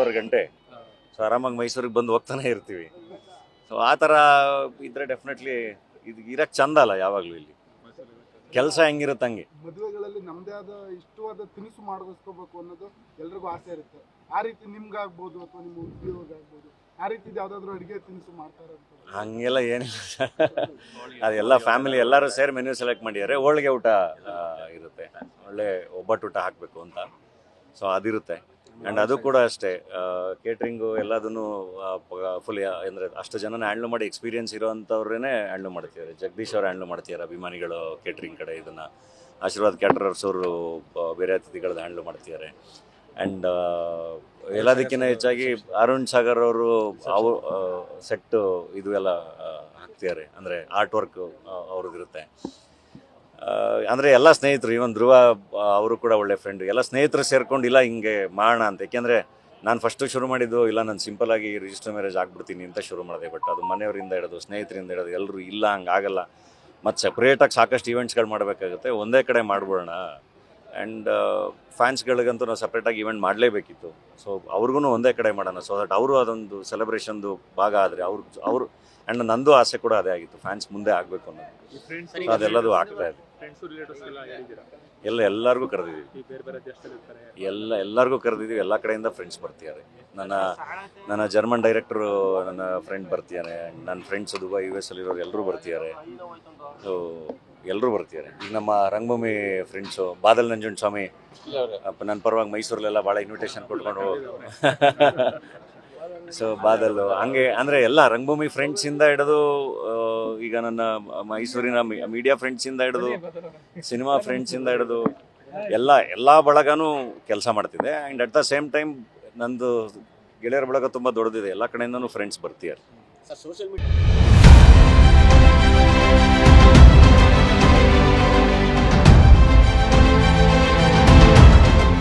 1.5 ಗಂಟೆ. ಸೊ ಆರಾಮಾಗಿ ಮೈಸೂರಿಗೆ ಬಂದು ಹೋಗ್ತಾನೆ ಇರ್ತೀವಿ. ಸೊ ಆ ಥರ ಇದ್ರೆ ಡೆಫಿನೆಟ್ಲಿ ಇದು ಇರಕ್ಕೆ ಚಂದ ಅಲ್ಲ ಯಾವಾಗಲೂ ಇಲ್ಲಿ ಕೆಲಸ ಹೆಂಗಿರುತ್ತೆ ಹಂಗೆ. ಮದುವೆಗಳಲ್ಲಿ ನಮ್ಮದೇ ಆದ ಇಷ್ಟವಾದ ತಿನಿಸು ಮಾಡಿಸ್ಕೋಬೇಕು ಅನ್ನೋದು ಎಲ್ರಿಗೂ ಆಸೆ ಇರುತ್ತೆ. ಆ ರೀತಿ ನಿಮ್ಗಾಗ್ಬೋದು ಅಥವಾ ನಿಮ್ಮ ಉದ್ಯೋಗಕ್ಕಾಗ್ಬೋದು, ಆ ರೀತಿ ಯಾವುದಾದ್ರೂ ಅಡುಗೆ ತಿನಿಸು ಮಾಡ್ತಾರೆ ಅಂತ? ಹಂಗೆಲ್ಲ ಏನಿಲ್ಲ. ಅದೆಲ್ಲ ಫ್ಯಾಮಿಲಿ ಎಲ್ಲರೂ ಸೇರಿ ಮೆನ್ಯೂ ಸೆಲೆಕ್ಟ್ ಮಾಡಿದ್ದಾರೆ. ಹೋಳಿಗೆ ಊಟ ಇರುತ್ತೆ, ಒಳ್ಳೆ ಒಬ್ಬಟ್ಟು ಊಟ ಹಾಕಬೇಕು ಅಂತ. ಸೊ ಅದಿರುತ್ತೆ. ಆ್ಯಂಡ್ ಅದು ಕೂಡ ಅಷ್ಟೇ, ಕೇಟ್ರಿಂಗು ಎಲ್ಲದನ್ನು ಫುಲ್ ಅಂದರೆ ಅಷ್ಟು ಜನನ ಹ್ಯಾಂಡ್ಲ್ ಮಾಡಿ ಎಕ್ಸ್ಪೀರಿಯನ್ಸ್ ಇರೋವಂಥವ್ರೇ ಹ್ಯಾಂಡ್ಲ್ ಮಾಡ್ತಿದ್ದಾರೆ. ಜಗದೀಶ್ ಅವರು ಹ್ಯಾಂಡ್ಲ್ ಮಾಡ್ತಿದ್ದಾರೆ ಅಭಿಮಾನಿಗಳು ಕೇಟ್ರಿಂಗ್ ಕಡೆ. ಇದನ್ನು ಆಶೀರ್ವಾದ್ ಕ್ಯಾಟರರ್ಸ್ ಅವರು ಬೇರೆ ಅತಿಥಿಗಳದ್ದು ಹ್ಯಾಂಡ್ಲ್ ಮಾಡ್ತಿದ್ದಾರೆ. ಆ್ಯಂಡ್ ಎಲ್ಲದಕ್ಕಿಂತ ಹೆಚ್ಚಾಗಿ ಅರುಣ್ ಸಾಗರ್ ಅವರು ಸೆಟ್ಟು ಇದು ಎಲ್ಲ ಹಾಕ್ತಿದ್ದಾರೆ. ಅಂದರೆ ಆರ್ಟ್ ವರ್ಕ್ ಅವ್ರದ್ದಿರುತ್ತೆ. ಅಂದರೆ ಎಲ್ಲ ಸ್ನೇಹಿತರು, ಇವನ್ ಧ್ರುವ ಅವರು ಕೂಡ ಒಳ್ಳೆ ಫ್ರೆಂಡು. ಎಲ್ಲ ಸ್ನೇಹಿತರು ಸೇರ್ಕೊಂಡು ಇಲ್ಲ ಹಿಂಗೆ ಮಾಡೋಣ ಅಂತ. ಏಕೆಂದರೆ ನಾನು ಫಸ್ಟು ಶುರು ಮಾಡಿದ್ದು ಇಲ್ಲ ನಾನು ಸಿಂಪಲಾಗಿ ರಿಜಿಸ್ಟರ್ ಮ್ಯಾರೇಜ್ ಆಗ್ಬಿಡ್ತೀನಿ ಅಂತ ಶುರು ಮಾಡಿದೆ. ಬಟ್ ಅದು ಮನೆಯವರಿಂದ ಹಿಡಿದು ಸ್ನೇಹಿತರಿಂದ ಹಿಡಿದು ಎಲ್ಲರೂ ಇಲ್ಲ ಹಂಗೆ ಆಗಲ್ಲ, ಮತ್ತು ಸಪ್ರೇಟಾಗಿ ಸಾಕಷ್ಟು ಈವೆಂಟ್ಸ್ಗಳು ಮಾಡಬೇಕಾಗುತ್ತೆ, ಒಂದೇ ಕಡೆ ಮಾಡ್ಬಿಡೋಣ. ಆ್ಯಂಡ್ ಫ್ಯಾನ್ಸ್ಗಳಿಗಂತೂ ನಾವು ಸಪ್ರೇಟಾಗಿ ಈವೆಂಟ್ ಮಾಡಲೇಬೇಕಿತ್ತು. ಸೊ ಅವ್ರಿಗೂ ಒಂದೇ ಕಡೆ ಮಾಡೋಣ, ಸೊ ದಟ್ ಅವರು ಅದೊಂದು ಸೆಲೆಬ್ರೇಷನ್ದು ಭಾಗ ಆದರೆ ಅವರು ಆ್ಯಂಡ್ ನಂದು ಆಸೆ ಕೂಡ ಅದೇ ಆಗಿತ್ತು, ಫ್ಯಾನ್ಸ್ ಮುಂದೆ ಆಗಬೇಕು ಅನ್ನೋದು. ಸೊ ಅದೆಲ್ಲದು ಆಗ್ತಾ ಇದೆ. ಎಲ್ಲರಿಗೂ ಕರೆದಿದ್ದೀವಿ, ಎಲ್ಲರಿಗೂ ಕರೆದಿದ್ದೀವಿ. ಎಲ್ಲ ಕಡೆಯಿಂದ ಫ್ರೆಂಡ್ಸ್ ಬರ್ತಿದ್ದಾರೆ. ನನ್ನ ಜರ್ಮನ್ ಡೈರೆಕ್ಟ್ರು ನನ್ನ ಫ್ರೆಂಡ್ ಬರ್ತಿದ್ದಾರೆ. ನನ್ನ ಫ್ರೆಂಡ್ಸ್ ದುಬೈ US ಅಲ್ಲಿರೋರು ಎಲ್ಲರೂ ಬರ್ತಿದ್ದಾರೆ. ಸೊ ಎಲ್ಲರೂ ಬರ್ತಿದ್ದಾರೆ. ಈಗ ನಮ್ಮ ರಂಗಭೂಮಿ ಫ್ರೆಂಡ್ಸು ಬಾದಲ್ ನಂಜುಂಡ ಸ್ವಾಮಿ ನನ್ನ ಪರವಾಗಿ ಮೈಸೂರಲ್ಲೆಲ್ಲ ಭಾಳ ಇನ್ವಿಟೇಷನ್ ಕೊಟ್ಕೊಂಡು ಸೊ ಬಾದಲ್ಲು ಹಂಗೆ ಅಂದರೆ ಎಲ್ಲ ರಂಗಭೂಮಿ ಫ್ರೆಂಡ್ಸಿಂದ ಹಿಡಿದು ಈಗ ನನ್ನ ಮೈಸೂರಿನ ಮೀಡಿಯಾ ಫ್ರೆಂಡ್ಸಿಂದ ಹಿಡಿದು ಸಿನಿಮಾ ಫ್ರೆಂಡ್ಸಿಂದ ಹಿಡಿದು ಎಲ್ಲ ಬಳಗನೂ ಕೆಲಸ ಮಾಡ್ತಿದೆ. And at the same time ನಂದು ಗೆಳೆಯರ ಬಳಗ ತುಂಬ ದೊಡ್ಡದಿದೆ. ಎಲ್ಲ ಕಡೆಯಿಂದನೂ ಫ್ರೆಂಡ್ಸ್ ಬರ್ತಿದ್ದಾರೆ. Sir, social media